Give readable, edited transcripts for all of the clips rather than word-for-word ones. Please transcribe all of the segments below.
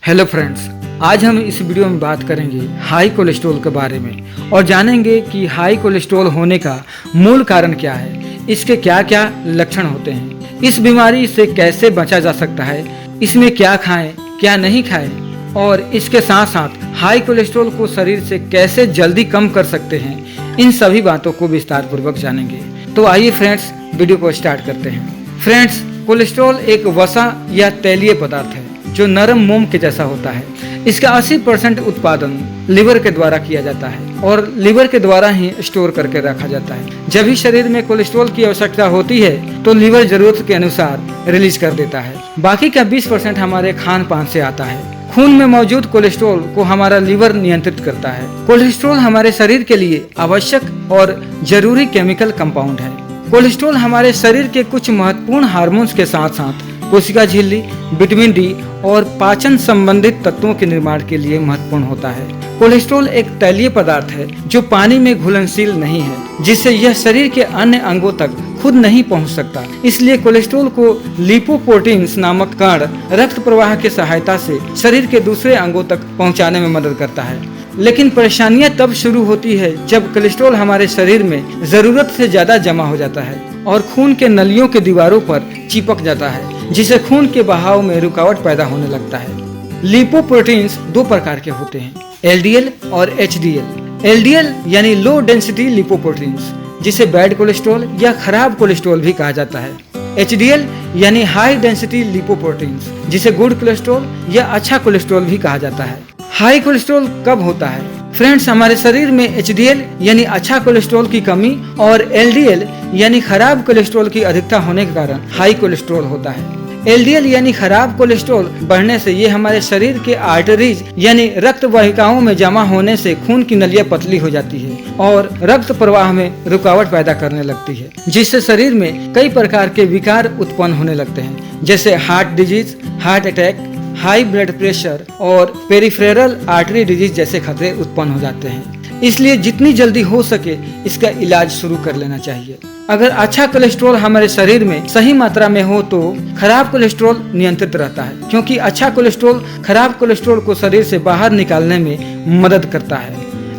Hello friends, आज हम इस वीडियो में बात करेंगे हाई कोलेस्ट्रॉल के बारे में और जानेंगे कि हाई कोलेस्ट्रॉल होने का मूल कारण क्या है, इसके क्या क्या लक्षण होते हैं, इस बीमारी से कैसे बचा जा सकता है, इसमें क्या खाएं क्या नहीं खाएं और इसके साथ साथ हाई कोलेस्ट्रॉल को शरीर से कैसे जल्दी कम कर सकते हैं, इन सभी बातों को विस्तार पूर्वक जानेंगे। तो आइए फ्रेंड्स, वीडियो को स्टार्ट करते हैं। फ्रेंड्स, कोलेस्ट्रॉल एक वसा या तैलीय पदार्थ है जो नरम मोम के जैसा होता है। इसका 80% उत्पादन लिवर के द्वारा किया जाता है और लिवर के द्वारा ही स्टोर करके रखा जाता है। जब भी शरीर में कोलेस्ट्रॉल की आवश्यकता होती है तो लिवर जरूरत के अनुसार रिलीज कर देता है। बाकी का 20% हमारे खान पान से आता है। खून में मौजूद कोलेस्ट्रॉल को हमारा लिवर नियंत्रित करता है। कोलेस्ट्रॉल हमारे शरीर के लिए आवश्यक और जरूरी केमिकल कंपाउंड है। कोलेस्ट्रॉल हमारे शरीर के कुछ महत्वपूर्ण हार्मोन्स के साथ साथ कोशिका झिल्ली, विटामिन डी और पाचन संबंधित तत्वों के निर्माण के लिए महत्वपूर्ण होता है। कोलेस्ट्रॉल एक तैलीय पदार्थ है जो पानी में घुलनशील नहीं है, जिससे यह शरीर के अन्य अंगों तक खुद नहीं पहुंच सकता। इसलिए कोलेस्ट्रॉल को लिपोप्रोटीन्स नामक कण रक्त प्रवाह की सहायता से शरीर के दूसरे अंगों तक पहुंचाने में मदद करता है। लेकिन परेशानियां तब शुरू होती है जब कोलेस्ट्रॉल हमारे शरीर में जरूरत से ज्यादा जमा हो जाता है और खून के नलियों के दीवारों पर चिपक जाता है, जिससे खून के बहाव में रुकावट पैदा होने लगता है। लिपोप्रोटीन्स दो प्रकार के होते हैं, एलडीएल और एचडीएल। एलडीएल यानी लो डेंसिटी लिपोप्रोटीन्स, जिसे बैड कोलेस्ट्रॉल या खराब कोलेस्ट्रॉल भी कहा जाता है। एचडीएल यानी हाई डेंसिटी लिपोप्रोटीन्स, जिसे गुड कोलेस्ट्रॉल या अच्छा कोलेस्ट्रॉल भी कहा जाता है। हाई कोलेस्ट्रॉल कब होता है? फ्रेंड्स, हमारे शरीर में एचडीएल यानी अच्छा कोलेस्ट्रॉल की कमी और एलडीएल यानी खराब कोलेस्ट्रॉल की अधिकता होने के कारण हाई कोलेस्ट्रॉल होता है। एलडीएल यानी खराब कोलेस्ट्रॉल बढ़ने से ये हमारे शरीर के आर्टरीज यानी रक्त वाहिकाओं में जमा होने से खून की नलियां पतली हो जाती है और रक्त प्रवाह में रुकावट पैदा करने लगती है, जिससे शरीर में कई प्रकार के विकार उत्पन्न होने लगते हैं, जैसे heart disease, heart attack, high blood pressure और पेरिफेरल आर्टरी डिजीज जैसे खतरे उत्पन्न हो जाते हैं। इसलिए जितनी जल्दी हो सके इसका इलाज शुरू कर लेना चाहिए। अगर अच्छा कोलेस्ट्रॉल हमारे शरीर में सही मात्रा में हो तो खराब कोलेस्ट्रॉल नियंत्रित रहता है, क्योंकि अच्छा कोलेस्ट्रॉल खराब कोलेस्ट्रॉल को शरीर से बाहर निकालने में मदद करता है।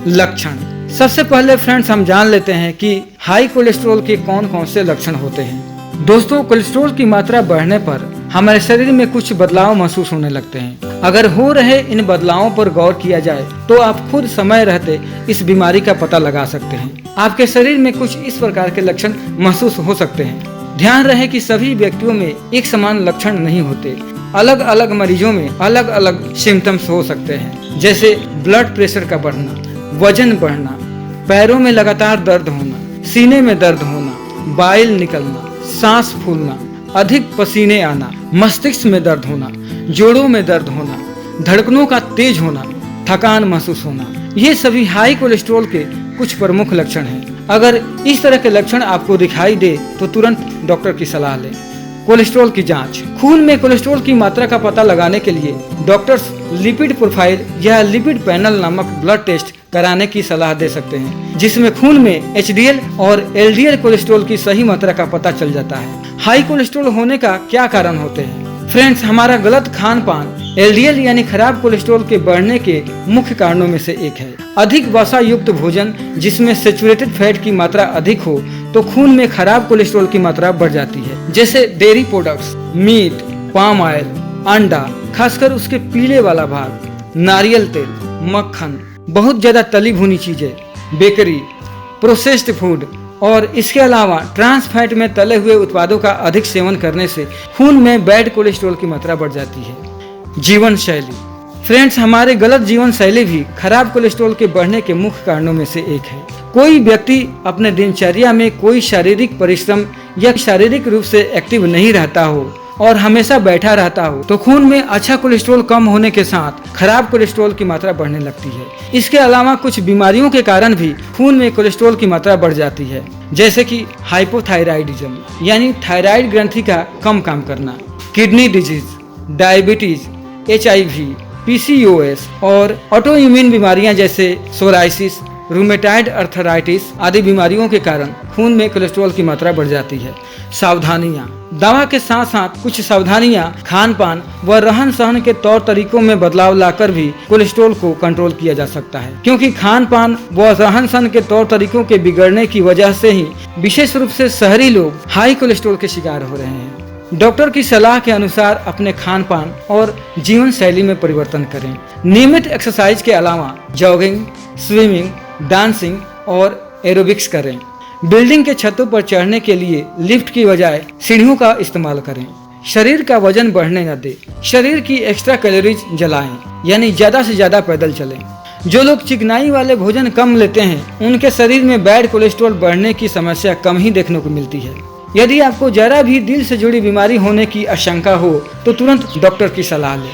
लक्षण, सबसे पहले फ्रेंड्स हम जान लेते हैं कि हाई कोलेस्ट्रॉल के कौन कौन से लक्षण होते हैं। दोस्तों, कोलेस्ट्रॉल की मात्रा बढ़ने पर हमारे शरीर में कुछ बदलाव महसूस होने लगते हैं। अगर हो रहे इन बदलावों पर गौर किया जाए तो आप खुद समय रहते इस बीमारी का पता लगा सकते हैं। आपके शरीर में कुछ इस प्रकार के लक्षण महसूस हो सकते हैं। ध्यान रहे कि सभी व्यक्तियों में एक समान लक्षण नहीं होते। अलग अलग मरीजों में अलग अलग सिम्टम्स हो सकते हैं, जैसे ब्लड प्रेशर का बढ़ना, वजन बढ़ना, पैरों में लगातार दर्द होना, सीने में दर्द होना, बाइल निकलना, सांस फूलना, अधिक पसीने आना, मस्तिष्क में दर्द होना, जोड़ों में दर्द होना, धड़कनों का तेज होना, थकान महसूस होना। ये सभी हाई कोलेस्ट्रॉल के कुछ प्रमुख लक्षण हैं। अगर इस तरह के लक्षण आपको दिखाई दे तो तुरंत डॉक्टर की सलाह लें। कोलेस्ट्रॉल की जांच, खून में कोलेस्ट्रॉल की मात्रा का पता लगाने के लिए डॉक्टर्स लिपिड प्रोफाइल या लिपिड पैनल नामक ब्लड टेस्ट कराने की सलाह दे सकते हैं, जिसमें खून में एचडीएल और एलडीएल कोलेस्ट्रॉल की सही मात्रा का पता चल जाता है। हाई कोलेस्ट्रॉल होने का क्या कारण होते हैं? फ्रेंड्स, हमारा गलत खान पान एलडीएल यानी खराब कोलेस्ट्रॉल के बढ़ने के मुख्य कारणों में से एक है। अधिक वसा युक्त भोजन जिसमें सैचुरेटेड फैट की मात्रा अधिक हो तो खून में खराब कोलेस्ट्रॉल की मात्रा बढ़ जाती है, जैसे dairy products, meat, palm oil, अंडा, खासकर उसके पीले वाला भाग, नारियल तेल, मक्खन, बहुत ज्यादा तली भुनी चीजें, बेकरी, प्रोसेस्ड फूड और इसके अलावा ट्रांस फैट में तले हुए उत्पादों का अधिक सेवन करने से खून में बैड कोलेस्ट्रॉल की मात्रा बढ़ जाती है। जीवन शैली, फ्रेंड्स, हमारे गलत जीवन शैली भी खराब कोलेस्ट्रॉल के बढ़ने के मुख्य कारणों में से एक है। कोई व्यक्ति अपने दिनचर्या में कोई शारीरिक परिश्रम या शारीरिक रूप से एक्टिव नहीं रहता हो और हमेशा बैठा रहता हो तो खून में अच्छा कोलेस्ट्रॉल कम होने के साथ खराब कोलेस्ट्रॉल की मात्रा बढ़ने लगती है। इसके अलावा कुछ बीमारियों के कारण भी खून में कोलेस्ट्रॉल की मात्रा बढ़ जाती है, जैसे कि हाइपोथायराइडिज्म यानी थायराइड ग्रंथि का कम काम करना, kidney disease, diabetes, HIV, PCOS और ऑटो इम्यून बीमारियां जैसे सोराइसिस, रूमेटाइड अर्थराइटिस आदि बीमारियों के कारण खून में कोलेस्ट्रॉल की मात्रा बढ़ जाती है। सावधानियां। दवा के साथ साथ कुछ सावधानियां खान पान व रहन सहन के तौर तरीकों में बदलाव लाकर भी कोलेस्ट्रॉल को कंट्रोल किया जा सकता है, क्योंकि खान पान व रहन सहन के तौर तरीकों के बिगड़ने की वजह से ही विशेष रूप से शहरी लोग हाई कोलेस्ट्रॉल के शिकार हो रहे हैं। डॉक्टर की सलाह के अनुसार अपने खान पान और जीवन शैली में परिवर्तन करें। नियमित एक्सरसाइज के अलावा जॉगिंग, स्विमिंग, डांसिंग और एरोबिक्स करें। बिल्डिंग के छतों पर चढ़ने के लिए लिफ्ट की बजाय सीढ़ियों का इस्तेमाल करें। शरीर का वजन बढ़ने न दें। शरीर की एक्स्ट्रा कैलोरीज जलाएं, यानी ज्यादा से ज्यादा पैदल चलें। जो लोग चिकनाई वाले भोजन कम लेते हैं उनके शरीर में बैड कोलेस्ट्रॉल बढ़ने की समस्या कम ही देखने को मिलती है। यदि आपको जरा भी दिल से जुड़ी बीमारी होने की आशंका हो तो तुरंत डॉक्टर की सलाह लें।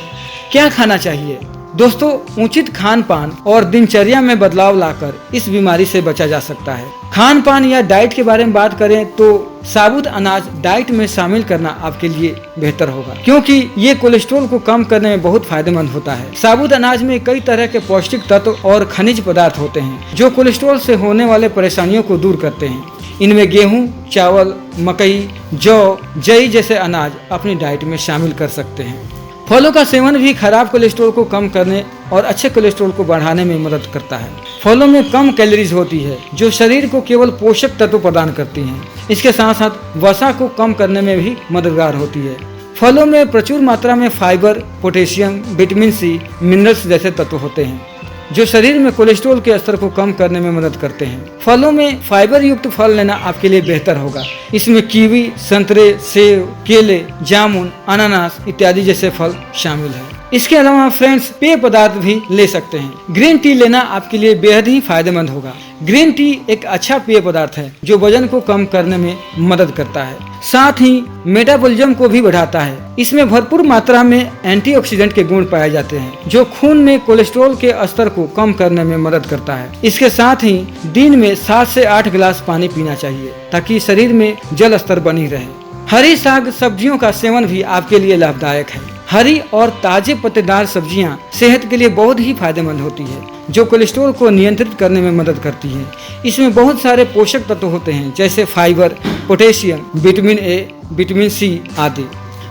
क्या खाना चाहिए? दोस्तों, उचित खान पान और दिनचर्या में बदलाव लाकर इस बीमारी से बचा जा सकता है। खान पान या डाइट के बारे में बात करें तो साबुत अनाज डाइट में शामिल करना आपके लिए बेहतर होगा, क्योंकि ये कोलेस्ट्रॉल को कम करने में बहुत फायदेमंद होता है। साबुत अनाज में कई तरह के पौष्टिक तत्व और खनिज पदार्थ होते हैं जो कोलेस्ट्रॉल से होने वाले परेशानियों को दूर करते हैं। इनमें गेहूं, चावल, मकई, जौ, जई जैसे अनाज अपनी डाइट में शामिल कर सकते हैं। फलों का सेवन भी खराब कोलेस्ट्रॉल को कम करने और अच्छे कोलेस्ट्रॉल को बढ़ाने में मदद करता है। फलों में कम कैलोरीज होती है जो शरीर को केवल पोषक तत्व प्रदान करती हैं। इसके साथ साथ वसा को कम करने में भी मददगार होती है। फलों में प्रचुर मात्रा में fibre, potassium, vitamin C, minerals जैसे तत्व होते हैं जो शरीर में कोलेस्ट्रॉल के स्तर को कम करने में मदद करते हैं। फलों में फाइबर युक्त फल लेना आपके लिए बेहतर होगा। इसमें कीवी, संतरे, सेब, केले, जामुन, अनानास इत्यादि जैसे फल शामिल है। इसके अलावा फ्रेंड्स, पेय पदार्थ भी ले सकते हैं। ग्रीन टी लेना आपके लिए बेहद ही फायदेमंद होगा। ग्रीन टी एक अच्छा पेय पदार्थ है जो वजन को कम करने में मदद करता है, साथ ही मेटाबॉलिज्म को भी बढ़ाता है। इसमें भरपूर मात्रा में एंटीऑक्सीडेंट के गुण पाए जाते हैं जो खून में कोलेस्ट्रॉल के स्तर को कम करने में मदद करता है। इसके साथ ही दिन में 7 से 8 गिलास पानी पीना चाहिए ताकि शरीर में जल स्तर बनी रहे। हरी साग सब्जियों का सेवन भी आपके लिए लाभदायक है। हरी और ताजे पत्तेदार सब्जियां सेहत के लिए बहुत ही फायदेमंद होती है जो कोलेस्ट्रॉल को नियंत्रित करने में मदद करती है। इसमें बहुत सारे पोषक तत्व होते हैं जैसे fibre, potassium, vitamin A, vitamin C आदि।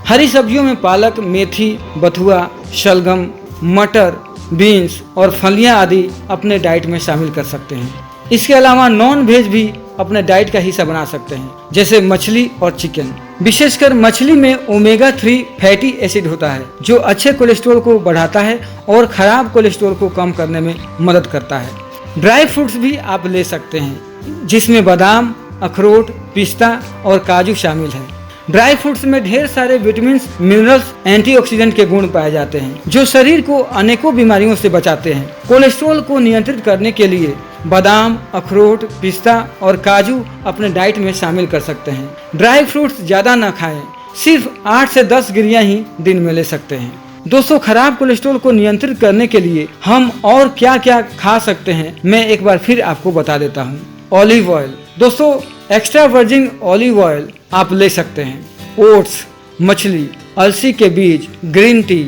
हरी सब्जियों में पालक, मेथी, बथुआ, शलगम, मटर, बीन्स और फलियां आदि अपने डाइट में शामिल कर सकते हैं। इसके अलावा नॉन वेज भी अपने डाइट का हिस्सा बना सकते हैं जैसे मछली और चिकन। विशेषकर मछली में ओमेगा 3 फैटी एसिड होता है जो अच्छे कोलेस्ट्रॉल को बढ़ाता है और खराब कोलेस्ट्रॉल को कम करने में मदद करता है। ड्राई फ्रूट्स भी आप ले सकते हैं जिसमें बादाम, अखरोट, पिस्ता और काजू शामिल है। ड्राई फ्रूट्स में ढेर सारे विटामिन, मिनरल्स, एंटीऑक्सीडेंट के गुण पाए जाते हैं जो शरीर को अनेकों बीमारियों से बचाते हैं। कोलेस्ट्रॉल को नियंत्रित करने के लिए बादाम, अखरोट, पिस्ता और काजू अपने डाइट में शामिल कर सकते हैं। ड्राई फ्रूट्स ज्यादा न खाएं, सिर्फ 8 से 10 गिरियां ही दिन में ले सकते हैं। दोस्तों, खराब कोलेस्ट्रॉल को नियंत्रित करने के लिए हम और क्या क्या खा सकते हैं मैं एक बार फिर आपको बता देता हूँ। Olive oil. दोस्तों, एक्स्ट्रा वर्जिन ऑलिव ऑयल आप ले सकते हैं। ओट्स, मछली, अलसी के बीज, ग्रीन टी,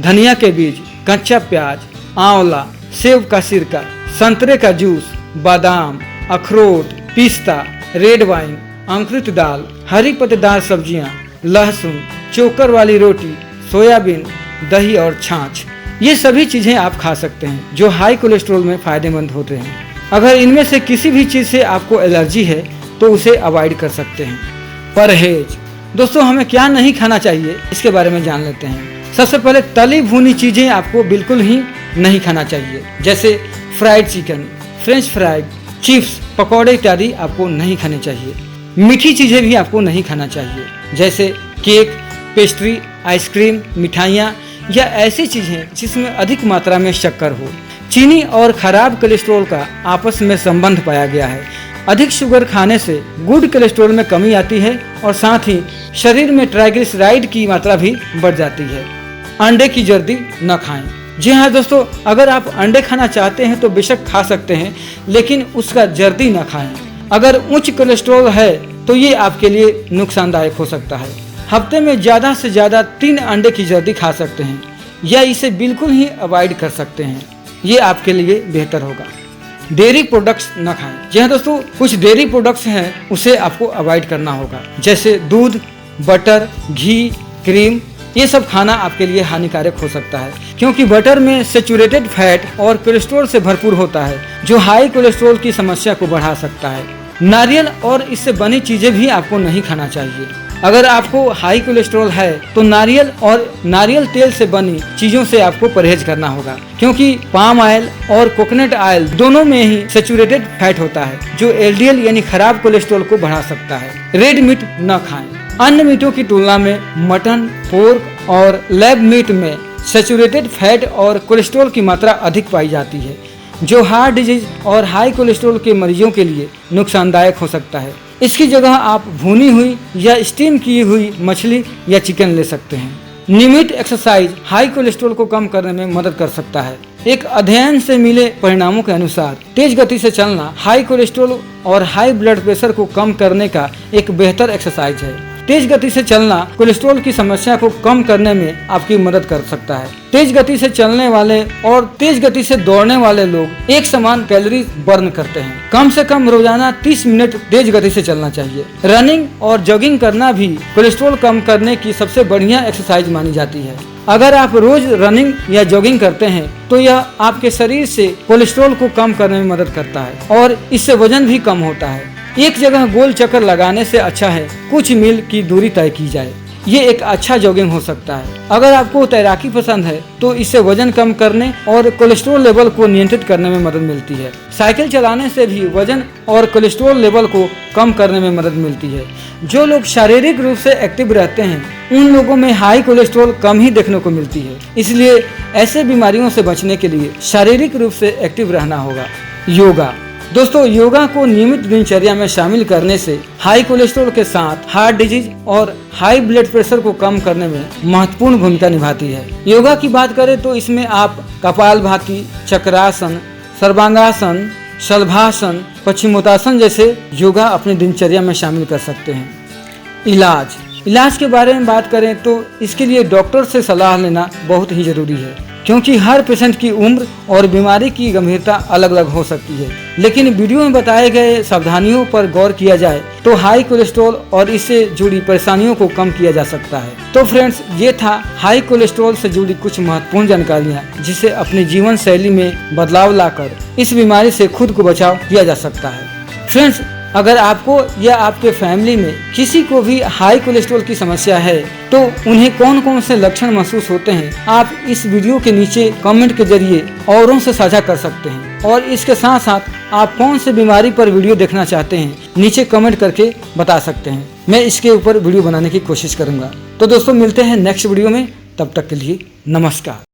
धनिया के बीज, कच्चा प्याज, आंवला, सेब का सिरका, संतरे का जूस, बादाम, अखरोट, पिस्ता, रेड वाइन, अंकुरित दाल, हरी पत्तेदार सब्जियां, लहसुन, चोकर वाली रोटी, सोयाबीन, दही और छाछ, ये सभी चीजें आप खा सकते हैं जो हाई कोलेस्ट्रॉल में फायदेमंद होते हैं। अगर इनमें से किसी भी चीज से आपको एलर्जी है तो उसे अवॉइड कर सकते हैं। परहेज। दोस्तों, हमें क्या नहीं खाना चाहिए इसके बारे में जान लेते हैं। सबसे पहले तली भुनी चीजें आपको बिल्कुल ही नहीं खाना चाहिए जैसे fried chicken, French fries, chips, पकौड़े इत्यादि आपको नहीं खाने चाहिए। मीठी चीजें भी आपको नहीं खाना चाहिए जैसे केक, पेस्ट्री, आइसक्रीम, मिठाइयाँ या ऐसी चीजें जिसमें अधिक मात्रा में शक्कर हो। चीनी और खराब कोलेस्ट्रॉल का आपस में संबंध पाया गया है। अधिक शुगर खाने से गुड कोलेस्ट्रॉल में कमी आती है और साथ ही शरीर में ट्राइग्लिसराइड की मात्रा भी बढ़ जाती है। अंडे की जर्दी न खाएं। जी हाँ दोस्तों, अगर आप अंडे खाना चाहते हैं तो बेशक खा सकते हैं लेकिन उसका जर्दी न खाएं। अगर उच्च कोलेस्ट्रॉल है तो ये आपके लिए नुकसानदायक हो सकता है। हफ्ते में ज़्यादा से ज़्यादा 3 अंडे की जर्दी खा सकते हैं या इसे बिल्कुल ही अवॉइड कर सकते हैं, ये आपके लिए बेहतर होगा। डेयरी प्रोडक्ट्स न खाएं। जी हाँ दोस्तों, कुछ डेयरी प्रोडक्ट्स हैं उसे आपको अवॉइड करना होगा, जैसे दूध, बटर, घी, क्रीम। ये सब खाना आपके लिए हानिकारक हो सकता है, क्योंकि बटर में सैचुरेटेड फैट और कोलेस्ट्रॉल से भरपूर होता है, जो हाई कोलेस्ट्रॉल की समस्या को बढ़ा सकता है। नारियल और इससे बनी चीजें भी आपको नहीं खाना चाहिए। अगर आपको हाई कोलेस्ट्रॉल है तो नारियल और नारियल तेल से बनी चीजों से आपको परहेज करना होगा, क्योंकि पाम ऑयल और कोकोनट ऑयल दोनों में ही सैचुरेटेड फैट होता है, जो एलडीएल यानी खराब कोलेस्ट्रॉल को बढ़ा सकता है। रेड मीट न खाएं। अन्य मीटों की तुलना में मटन, पोर्क और लैब मीट में सैचुरेटेड फैट और कोलेस्ट्रॉल की मात्रा अधिक पाई जाती है, जो हार्ट डिजीज और हाई कोलेस्ट्रॉल के मरीजों के लिए नुकसानदायक हो सकता है। इसकी जगह आप भुनी हुई या स्टीम की हुई मछली या चिकन ले सकते हैं। नियमित एक्सरसाइज हाई कोलेस्ट्रॉल को कम करने में मदद कर सकता है। एक अध्ययन से मिले परिणामों के अनुसार तेज गति से चलना हाई कोलेस्ट्रॉल और हाई ब्लड प्रेशर को कम करने का एक बेहतर एक्सरसाइज है। तेज गति से चलना कोलेस्ट्रॉल की समस्या को कम करने में आपकी मदद कर सकता है। तेज गति से चलने वाले और तेज गति से दौड़ने वाले लोग एक समान कैलोरी बर्न करते हैं। कम से कम रोजाना 30 मिनट तेज गति से चलना चाहिए। रनिंग और जॉगिंग करना भी कोलेस्ट्रॉल कम करने की सबसे बढ़िया एक्सरसाइज मानी जाती है। अगर आप रोज रनिंग या जॉगिंग करते हैं तो यह आपके शरीर से कोलेस्ट्रॉल को कम करने में मदद करता है और इससे वजन भी कम होता है। एक जगह गोल चक्कर लगाने से अच्छा है कुछ मील की दूरी तय की जाए। ये एक अच्छा जॉगिंग हो सकता है। अगर आपको तैराकी पसंद है तो इससे वजन कम करने और कोलेस्ट्रॉल लेवल को नियंत्रित करने में मदद मिलती है। साइकिल चलाने से भी वजन और कोलेस्ट्रॉल लेवल को कम करने में मदद मिलती है। जो लोग शारीरिक रूप से एक्टिव रहते हैं उन लोगों में हाई कोलेस्ट्रॉल कम ही देखने को मिलती है, इसलिए ऐसे बीमारियों से बचने के लिए शारीरिक रूप से एक्टिव रहना होगा। योगा। दोस्तों, योगा को नियमित दिनचर्या में शामिल करने से हाई कोलेस्ट्रॉल के साथ हार्ट डिजीज और हाई ब्लड प्रेशर को कम करने में महत्वपूर्ण भूमिका निभाती है। योगा की बात करें तो इसमें आप कपालभाति, चक्रासन, सर्वांगासन, शलभासन, पश्चिमोत्तासन जैसे योगा अपनी दिनचर्या में शामिल कर सकते हैं। इलाज के बारे में बात करें तो इसके लिए डॉक्टर से सलाह लेना बहुत ही जरूरी है, क्योंकि हर पेशेंट की उम्र और बीमारी की गंभीरता अलग अलग हो सकती है। लेकिन वीडियो में बताए गए सावधानियों पर गौर किया जाए तो हाई कोलेस्ट्रॉल और इससे जुड़ी परेशानियों को कम किया जा सकता है। तो फ्रेंड्स, ये था हाई कोलेस्ट्रॉल से जुड़ी कुछ महत्वपूर्ण जानकारियाँ, जिसे अपनी जीवन शैली में बदलाव लाकर इस बीमारी से खुद को बचाव किया जा सकता है। फ्रेंड्स, अगर आपको या आपके फैमिली में किसी को भी हाई कोलेस्ट्रॉल की समस्या है तो उन्हें कौन कौन से लक्षण महसूस होते हैं, आप इस वीडियो के नीचे कमेंट के जरिए औरों से साझा कर सकते हैं। और इसके साथ साथ आप कौन से बीमारी पर वीडियो देखना चाहते हैं नीचे कमेंट करके बता सकते हैं। मैं इसके ऊपर वीडियो बनाने की कोशिश करूंगा। तो दोस्तों, मिलते हैं नेक्स्ट वीडियो में। तब तक के लिए नमस्कार।